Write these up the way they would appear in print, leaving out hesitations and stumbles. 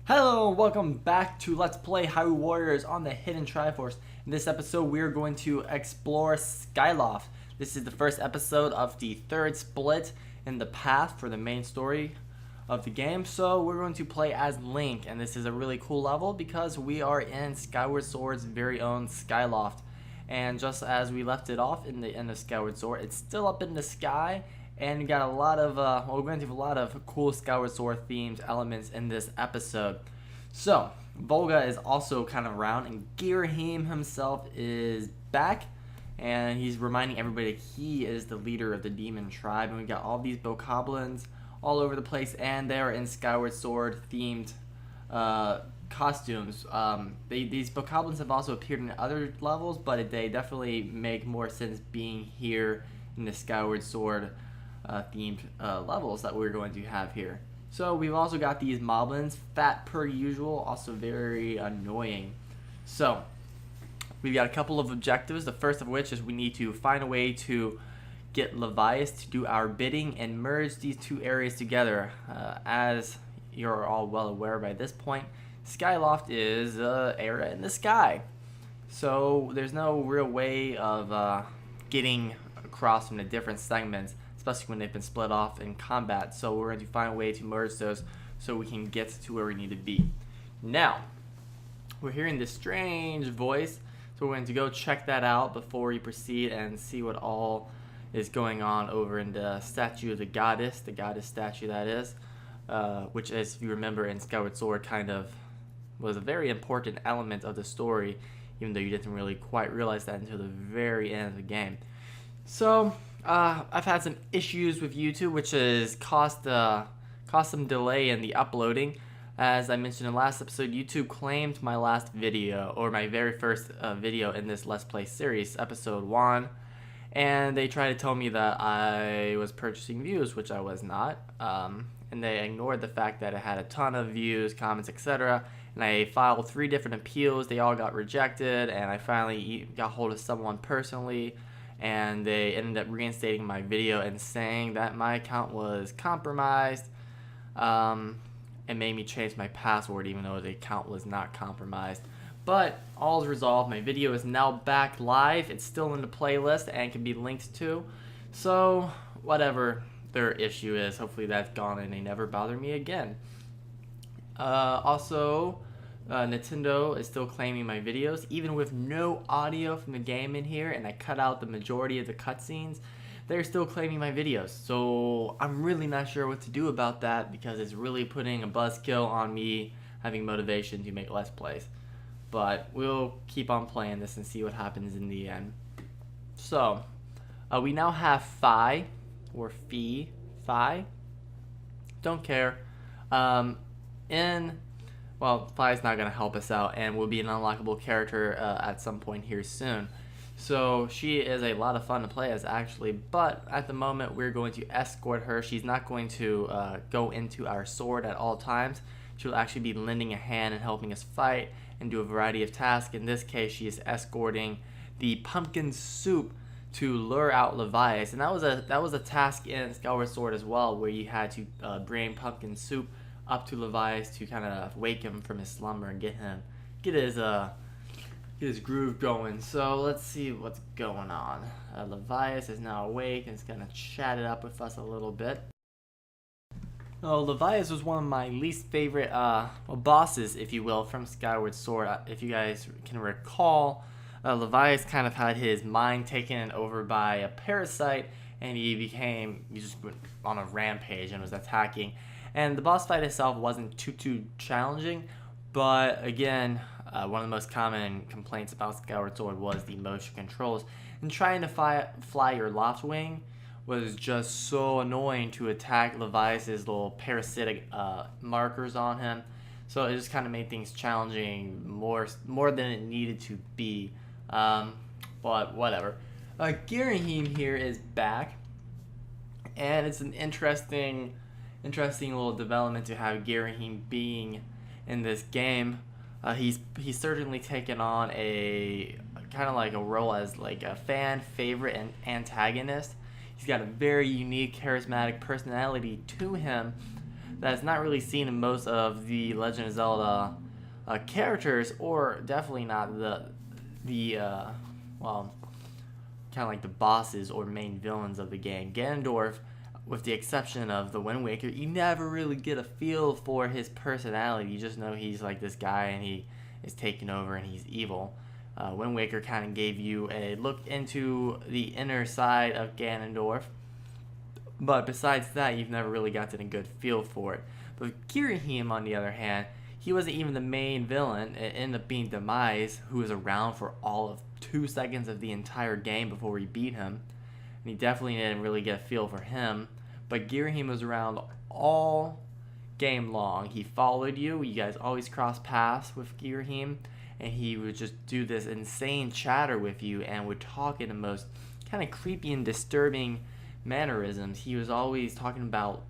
Hello, welcome back to Let's Play Hyrule Warriors on the Hidden Triforce. In this episode, we are going to explore Skyloft. This is the first episode of the third split in the path for the main story of the game. So we're going to play as Link, and this is a really cool level because we are in Skyward Sword's very own Skyloft. And just as we left it off in the end of Skyward Sword, it's still up in the sky. And we got a lot of, we're going to have a lot of cool Skyward Sword themed elements in this episode. So, Volga is also kind of around, and Ghirahim himself is back. And he's reminding everybody that he is the leader of the demon tribe. And we got all these bokoblins all over the place, and they are in Skyward Sword themed costumes. These bokoblins have also appeared in other levels, but they definitely make more sense being here in the Skyward Sword themed levels that we're going to have here. So we've also got these moblins, fat per usual, also very annoying. So we've got a couple of objectives, the first of which is we need to find a way to get Levias to do our bidding and merge these two areas together. As you're all well aware by this point, Skyloft is an area in the sky. So there's no real way of getting across from the different segments, especially when they've been split off in combat. So we're going to find a way to merge those so we can get to where we need to be. Now, we're hearing this strange voice, so we're going to go check that out before we proceed and see what all is going on over in the statue of the goddess statue that is, which, as if you remember in Skyward Sword, kind of was a very important element of the story, even though you didn't really quite realize that until the very end of the game. So I've had some issues with YouTube, which has caused some delay in the uploading. As I mentioned in the last episode, YouTube claimed my last video, or my very first video in this Let's Play series, episode 1, and they tried to tell me that I was purchasing views, which I was not, and they ignored the fact that it had a ton of views, comments, etc., and I filed 3 different appeals. They all got rejected, and I finally got hold of someone personally, and they ended up reinstating my video and saying that my account was compromised, and made me change my password even though the account was not compromised. But all is resolved. My video is now back live. It's still in the playlist and can be linked to. So whatever their issue is, hopefully that's gone and they never bother me again. Also, Nintendo is still claiming my videos, even with no audio from the game in here, and I cut out the majority of the cutscenes. They're still claiming my videos, so I'm really not sure what to do about that, because it's really putting a buzzkill on me having motivation to make Let's Plays. But we'll keep on playing this and see what happens in the end. So, we now have Fi, or Fi, don't care. Well, Fi's not going to help us out and will be an unlockable character at some point here soon. So she is a lot of fun to play as, actually, but at the moment we're going to escort her. She's not going to go into our sword at all times. She'll actually be lending a hand and helping us fight and do a variety of tasks. In this case, she is escorting the pumpkin soup to lure out Levias, and that was a task in Skyward Sword as well, where you had to bring pumpkin soup up to Levias to kind of wake him from his slumber and get his groove going. So let's see what's going on. Levias is now awake and is gonna chat it up with us a little bit. Levias was one of my least favorite bosses, if you will, from Skyward Sword. If you guys can recall, Levias kind of had his mind taken over by a parasite, and he just went on a rampage and was attacking. And the boss fight itself wasn't too challenging, but again, one of the most common complaints about Skyward Sword was the motion controls. And trying to fly your loft wing was just so annoying to attack Levias' little parasitic markers on him. So it just kind of made things challenging more than it needed to be. But whatever. Ghirahim here is back, and it's an interesting little development to have Ghirahim being in this game. He's certainly taken on a kind of like a role as like a fan favorite and antagonist, He's got a very unique, charismatic personality to him that's not really seen in most of the Legend of Zelda characters, or definitely not the well, kind of like the bosses or main villains of the game. Ganondorf, with the exception of the Wind Waker, you never really get a feel for his personality. You just know he's like this guy and he is taking over and he's evil. Wind Waker kind of gave you a look into the inner side of Ganondorf, but besides that, you've never really gotten a good feel for it. But Ghirahim, on the other hand, he wasn't even the main villain. It ended up being Demise, who was around for all of 2 seconds of the entire game before we beat him. And he definitely didn't really get a feel for him. But Ghirahim was around all game long. He followed you. You guys always cross paths with Ghirahim. And he would just do this insane chatter with you and would talk in the most kind of creepy and disturbing mannerisms. He was always talking about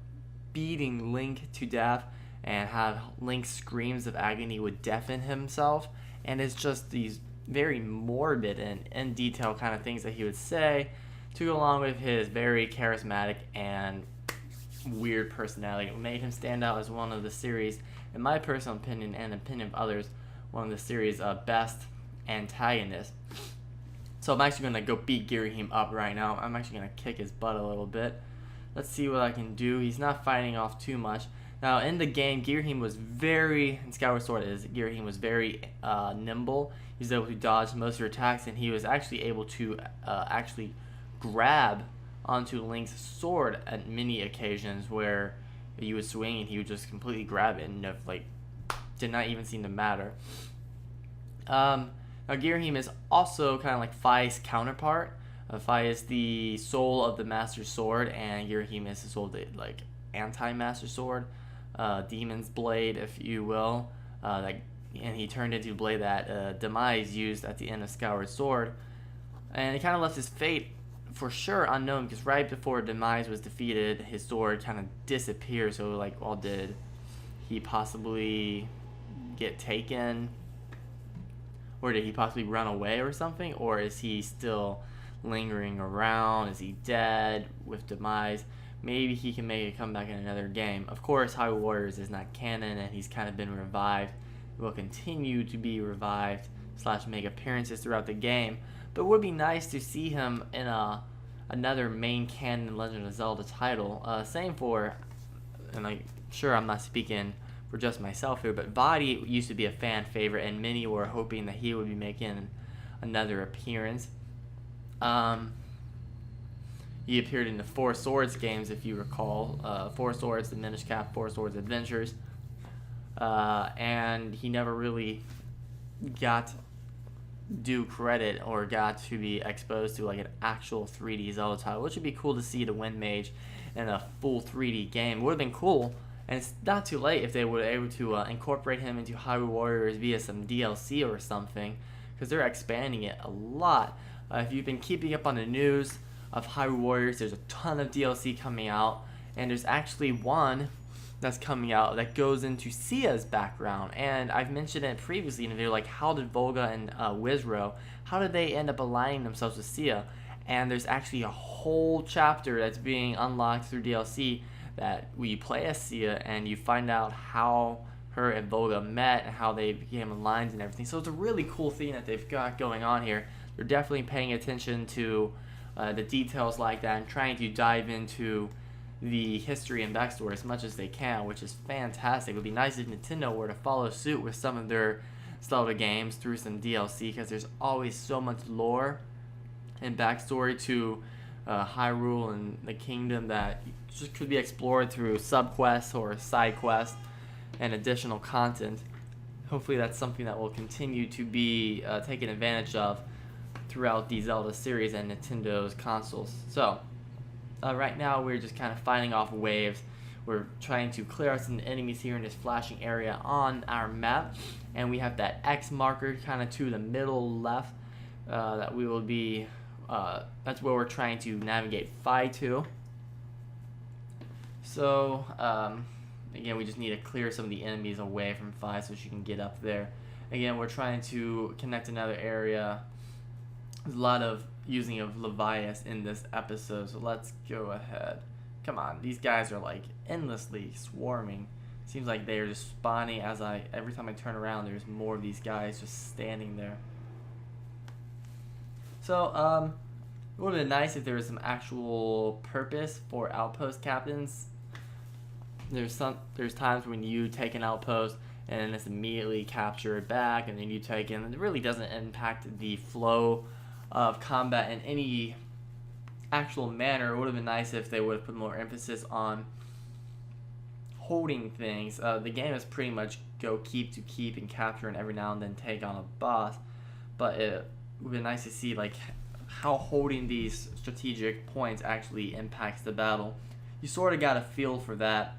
beating Link to death and have Link's screams of agony would deafen himself. And it's just these very morbid and in detail kind of things that he would say to go along with his very charismatic and weird personality. It made him stand out as one of the series, in my personal opinion and opinion of others, one of the series' best antagonists. So I'm actually going to go beat Ghirahim up right now. I'm actually going to kick his butt a little bit. Let's see what I can do. He's not fighting off too much. Now in the game, Ghirahim was very, in Skyward Sword Ghirahim was very nimble. He was able to dodge most of your attacks, and he was actually able to actually grab onto Link's sword at many occasions where you would swing and he would just completely grab it and like did not even seem to matter. Now Ghirahim is also kind of like Fi's counterpart. Fi is the soul of the Master Sword, and Ghirahim is the soul of the like anti-Master Sword, Demon's Blade, if you will. And he turned into a blade that Demise used at the end of Skyward Sword, and he kind of left his fate for sure unknown, because right before Demise was defeated, his sword kind of disappeared. So like, well, did he possibly get taken, or did he possibly run away or something, or is he still lingering around? Is he dead with Demise? Maybe he can make a comeback in another game. Of course, Hyrule Warriors is not canon, and he's kind of been revived. He will continue to be revived / make appearances throughout the game. But it would be nice to see him in another main canon Legend of Zelda title. Same for, and I'm sure I'm not speaking for just myself here, but Vaati used to be a fan favorite, and many were hoping that he would be making another appearance. He appeared in the Four Swords games, if you recall. Four Swords, the Minish Cap, Four Swords Adventures. And he never really got due credit or got to be exposed to like an actual 3D Zelda title, which would be cool to see the Wind Mage in a full 3D game. It would have been cool, and it's not too late if they were able to incorporate him into Hyrule Warriors via some DLC or something, because they're expanding it a lot. If you've been keeping up on the news of Hyrule Warriors, there's a ton of DLC coming out, and there's actually one that's coming out that goes into Sia's background. And I've mentioned it previously in a video, like how did Volga and Wizro, how did they end up aligning themselves with Sia? And there's actually a whole chapter that's being unlocked through DLC that we play as Sia, and you find out how her and Volga met and how they became aligned and everything. So it's a really cool thing that they've got going on here. They're definitely paying attention to the details like that and trying to dive into the history and backstory as much as they can, which is fantastic. It would be nice if Nintendo were to follow suit with some of their Zelda games through some DLC, because there's always so much lore and backstory to Hyrule and the kingdom that just could be explored through subquests or side quests and additional content. Hopefully that's something that will continue to be taken advantage of throughout the Zelda series and Nintendo's consoles. So right now we're just kind of fighting off waves. We're trying to clear out some enemies here in this flashing area on our map, and we have that X marker kind of to the middle left that we will be that's where we're trying to navigate Fi to. So again, we just need to clear some of the enemies away from Fi so she can get up there. Again, we're trying to connect another area. There's a lot of using of Levias in this episode, so let's go ahead. Come on, these guys are like endlessly swarming. Seems like they are just spawning every time I turn around. There's more of these guys just standing there. So it would have been nice if there was some actual purpose for outpost captains. There's times when you take an outpost and it's immediately captured back, and then you take it, and it really doesn't impact the flow of combat in any actual manner. It would have been nice if they would have put more emphasis on holding things. The game is pretty much go keep to keep and capture, and every now and then take on a boss. But it would be nice to see like how holding these strategic points actually impacts the battle. You sort of got a feel for that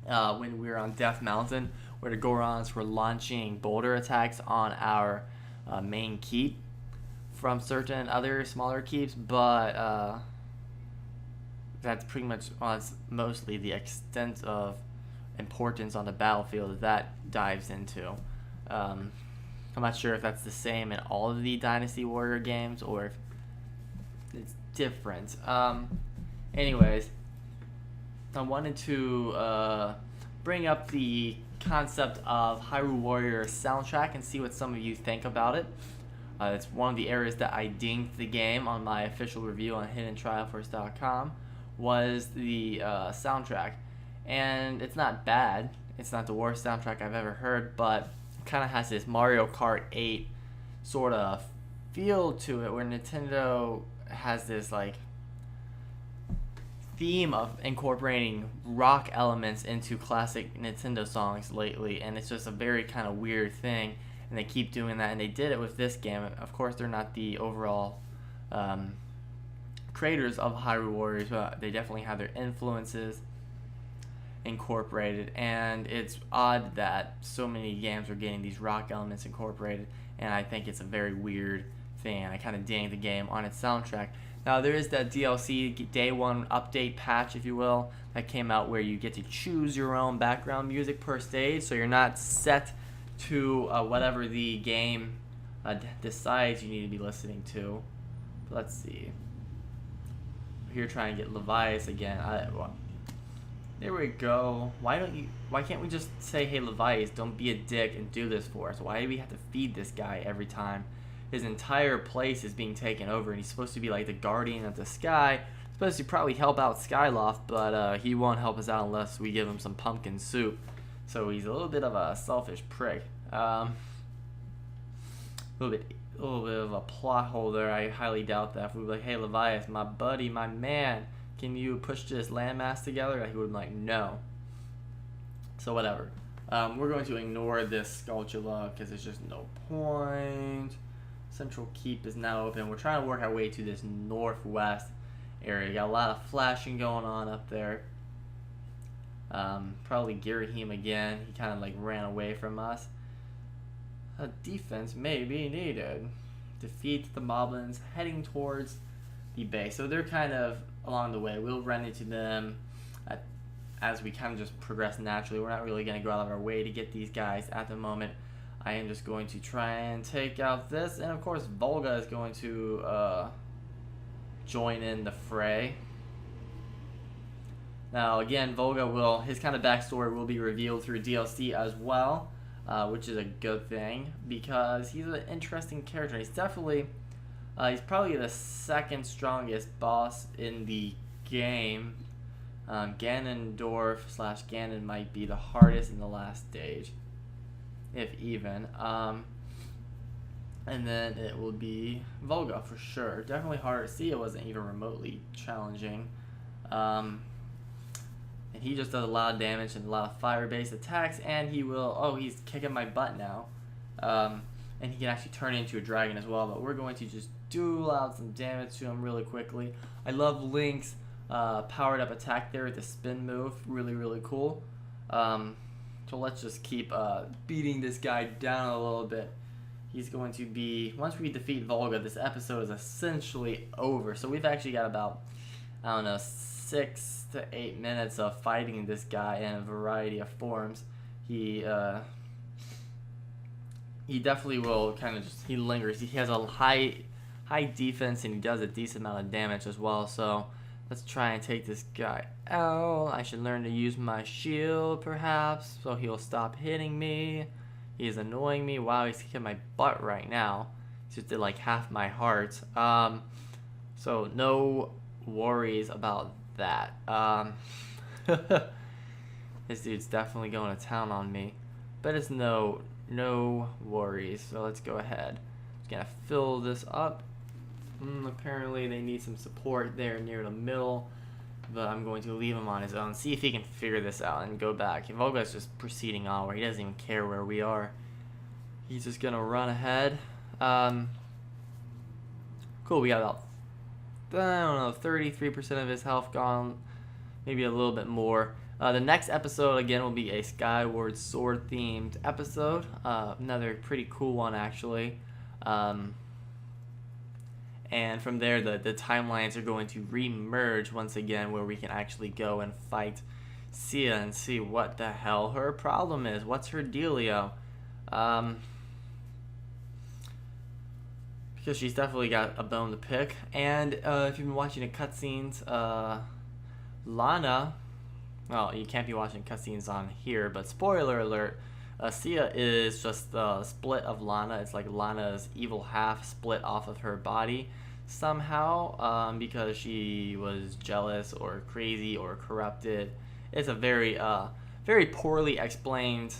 when we were on Death Mountain, where the Gorons were launching boulder attacks on our main keep from certain other smaller keeps, but that's pretty much, well, it's mostly the extent of importance on the battlefield that dives into. I'm not sure if that's the same in all of the Dynasty Warrior games or if it's different. Anyways, I wanted to bring up the concept of Hyrule Warriors soundtrack and see what some of you think about it. It's one of the areas that I dinged the game on my official review on TheHiddenTriforce.com was the soundtrack. And it's not bad. It's not the worst soundtrack I've ever heard, but it kind of has this Mario Kart 8 sort of feel to it, where Nintendo has this like theme of incorporating rock elements into classic Nintendo songs lately, and it's just a very kind of weird thing, and they keep doing that, and they did it with this game. Of course, they're not the overall creators of Hyrule Warriors, but they definitely have their influences incorporated, and it's odd that so many games are getting these rock elements incorporated, and I think it's a very weird thing, and I kind of ding the game on its soundtrack. Now, there is that DLC Day 1 update patch, if you will, that came out where you get to choose your own background music per stage, so you're not set to whatever the game decides you need to be listening to. Let's see. We're here trying to get Levias again. There we go. Why can't we just say, hey, Levias, don't be a dick and do this for us? Why do we have to feed this guy every time? His entire place is being taken over, and he's supposed to be like the guardian of the sky. He's supposed to probably help out Skyloft, but he won't help us out unless we give him some pumpkin soup. So he's a little bit of a selfish prick. A little bit of a plot hole there. I highly doubt that. If we were like, hey, Levias, my buddy, my man, can you push this landmass together? He would have been like, no. So whatever. We're going to ignore this Skulltula because there's just no point. Central Keep is now open. We're trying to work our way to this northwest area. Got a lot of flashing going on up there. Probably Ghirahim again. He kind of like ran away from us. A defense may be needed. Defeat the moblins heading towards the base. So they're kind of along the way. We'll run into them as we kind of just progress naturally. We're not really going to go out of our way to get these guys at the moment. I am just going to try and take out this, and of course Volga is going to join in the fray. Now again, Volga his kind of backstory will be revealed through DLC as well, which is a good thing because he's an interesting character. He's definitely, he's probably the second strongest boss in the game. Ganondorf / Ganon might be the hardest in the last stage, if even. And then it will be Volga for sure. Definitely hard to see. It wasn't even remotely challenging. And he just does a lot of damage and a lot of fire-based attacks, and he will... Oh, he's kicking my butt now. And he can actually turn into a dragon as well, but we're going to just do out some damage to him really quickly. I love Link's powered up attack there with the spin move. Really, really cool. So let's just keep beating this guy down a little bit. He's going to be... Once we defeat Volga, this episode is essentially over. So we've actually got about, I don't know, 6 to 8 minutes of fighting this guy in a variety of forms. He definitely will kind of just... He lingers. He has a high high defense, and he does a decent amount of damage as well. So let's try and take this guy out. I should learn to use my shield, perhaps, so he'll stop hitting me. He's annoying me. Wow, he's kicking my butt right now. He just did like half my heart. So no worries about that. This dude's definitely going to town on me, but it's no worries. So let's go ahead. Just gonna fill this up. Apparently they need some support there near the middle, but I'm going to leave him on his own. See if he can figure this out and go back. Volga's just proceeding on where he doesn't even care where we are. He's just gonna run ahead. Cool, we got about, I don't know, 33% of his health gone, maybe a little bit more. The next episode, again, will be a Skyward Sword themed episode. Another pretty cool one, actually. And from there, the timelines are going to re-merge once again, where we can actually go and fight Sia and see what the hell her problem is. What's her dealio? Because she's definitely got a bone to pick. And if you've been watching the cutscenes, Lana, well, you can't be watching cutscenes on here, but spoiler alert, Sia is just the split of Lana. It's like Lana's evil half split off of her body somehow, because she was jealous or crazy or corrupted. It's a very poorly explained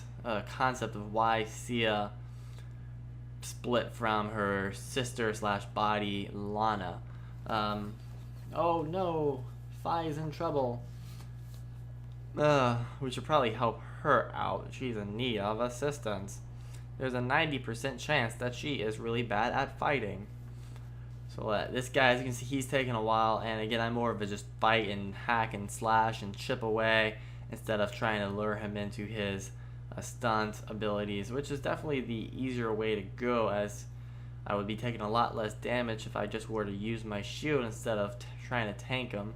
concept of why Sia split from her sister slash body, Lana. Oh no, Fi's in trouble. We should probably help her out. She's in need of assistance. There's a 90% chance that she is really bad at fighting. So this guy, as you can see, he's taking a while. And again, I'm more of a just fight and hack and slash and chip away instead of trying to lure him into his stunt abilities, which is definitely the easier way to go, as I would be taking a lot less damage if I just were to use my shield instead of trying to tank him.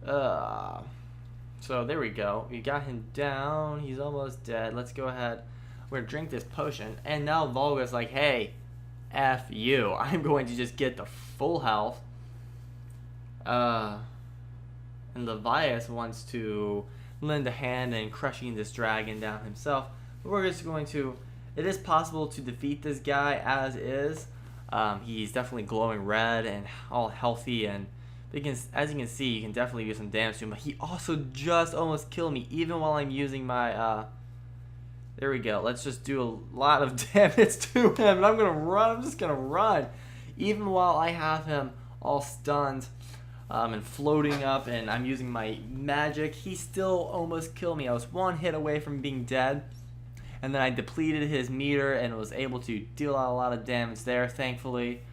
So there we go. We got him down. He's almost dead. Let's go ahead. We're gonna drink this potion. And now Volga's like, hey, F you. I'm going to just get the full health. And Levias wants to lend a hand in crushing this dragon down himself. But we're just going to... It is possible to defeat this guy as is. He's definitely glowing red and all healthy, and as you can see, you can definitely do some damage to him. But he also just almost killed me, even while I'm using my... There we go. Let's just do a lot of damage to him. And I'm going to run. I'm just going to run. Even while I have him all stunned and floating up, and I'm using my magic, he still almost killed me. I was one hit away from being dead. And then I depleted his meter and was able to deal out a lot of damage there, thankfully.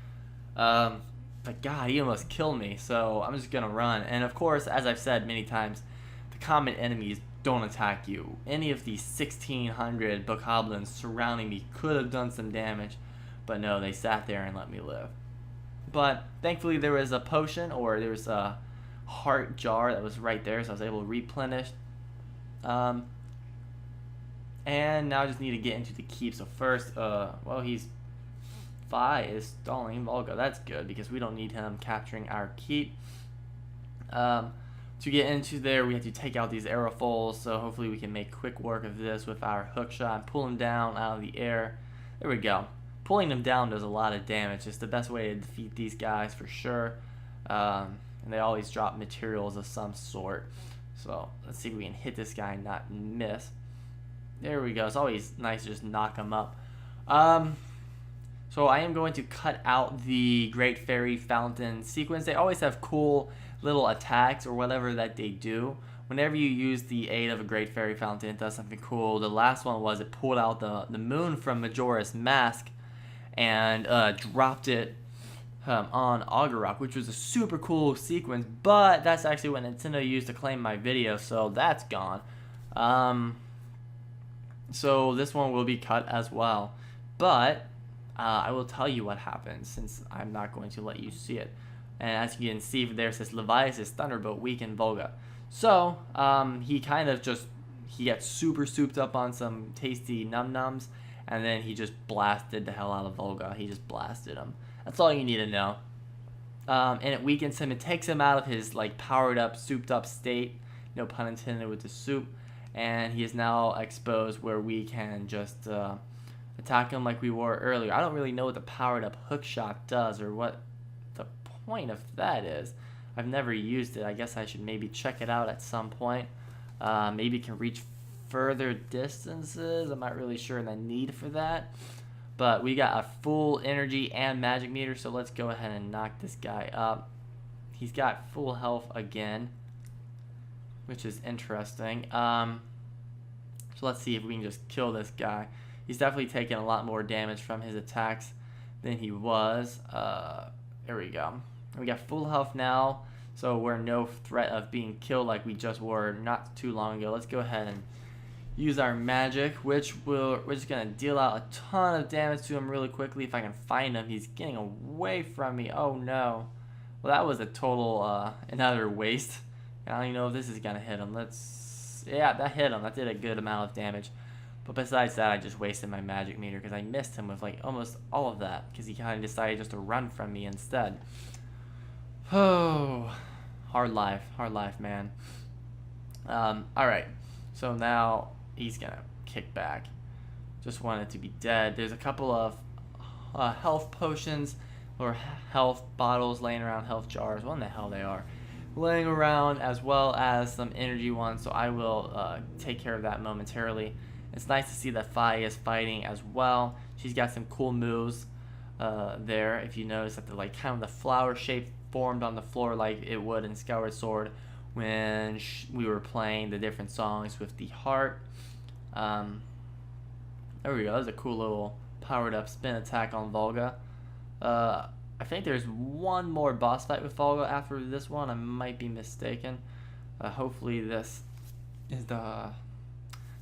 But God, he almost killed me, so I'm just going to run. And of course, as I've said many times, the common enemies don't attack you. Any of these 1,600 bokoblins surrounding me could have done some damage, but no, they sat there and let me live. But thankfully there was a potion, or there was a heart jar that was right there, so I was able to replenish. And now I just need to get into the keep. So first, well, Fi is stalling Volga. That's good, because we don't need him capturing our keep. To get into there, we have to take out these aerofoils, so hopefully we can make quick work of this with our hook shot and pull him down out of the air. There we go. Pulling them down does a lot of damage. It's the best way to defeat these guys for sure. And they always drop materials of some sort. So let's see if we can hit this guy and not miss. There we go. It's always nice to just knock him up. So I am going to cut out the Great Fairy Fountain sequence. They always have cool little attacks or whatever that they do. Whenever you use the aid of a Great Fairy Fountain, it does something cool. The last one was it pulled out the moon from Majora's Mask and dropped it on Augarok, which was a super cool sequence, but that's actually what Nintendo used to claim my video, so that's gone. So this one will be cut as well, but I will tell you what happens, since I'm not going to let you see it. And as you can see there, says Levias' Thunderbolt weakened Volga. So he kind of just, he gets super souped up on some tasty num-nums, and then he just blasted the hell out of Volga. He just blasted him. That's all you need to know. And it weakens him. It takes him out of his like powered up, souped up state. No pun intended with the soup. And he is now exposed where we can just attack him like we were earlier. I don't really know what the powered up hook shot does or what the point of that is. I've never used it. I guess I should maybe check it out at some point. Maybe it can reach further distances. I'm not really sure the need for that. But we got a full energy and magic meter, so let's go ahead and knock this guy up. He's got full health again, which is interesting. So let's see if we can just kill this guy. He's definitely taking a lot more damage from his attacks than he was. There we go. We got full health now, so we're no threat of being killed like we just were not too long ago. Let's go ahead and use our magic, which we're just gonna deal out a ton of damage to him really quickly. If I can find him, he's getting away from me. Oh no! Well, that was a total another waste. I don't even know if this is gonna hit him. Yeah, that hit him. That did a good amount of damage. But besides that, I just wasted my magic meter because I missed him with like almost all of that because he kind of decided just to run from me instead. Oh, hard life, man. All right, so now he's gonna kick back. Just wanted to be dead. There's a couple of health potions or health bottles laying around, health jars, what in the hell they are, laying around, as well as some energy ones, so I will take care of that momentarily. It's nice to see that Fi is fighting as well. She's got some cool moves there. If you notice that the like kind of the flower shape formed on the floor like it would in Skyward Sword when we were playing the different songs with the heart. There we go. That was a cool little powered up spin attack on Volga. I think there's one more boss fight with Volga after this one. I might be mistaken. Hopefully this is the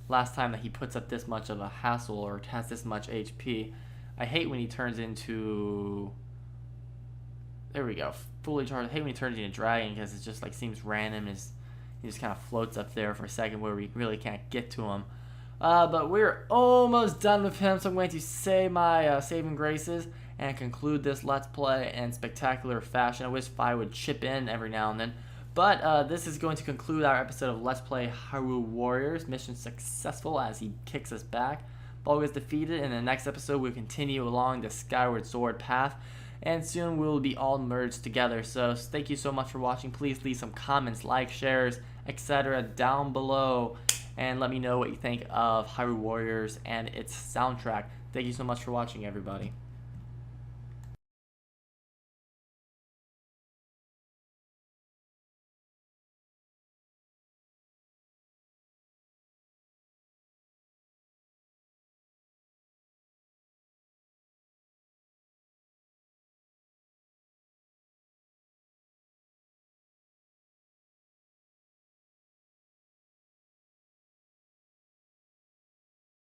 last time that he puts up this much of a hassle or has this much HP. I hate when he turns into... There we go. Fully charged. I hate when he turns into a dragon because it just like seems random. He just kind of floats up there for a second where we really can't get to him. But we're almost done with him, so I'm going to say my saving graces and conclude this Let's Play in spectacular fashion. I wish Fi would chip in every now and then. But this is going to conclude our episode of Let's Play Hyrule Warriors. Mission successful as he kicks us back. Volga is defeated. In the next episode, we'll continue along the Skyward Sword path. And soon we'll be all merged together. So thank you so much for watching. Please leave some comments, likes, shares, etc. down below. And let me know what you think of Hyrule Warriors and its soundtrack. Thank you so much for watching, everybody.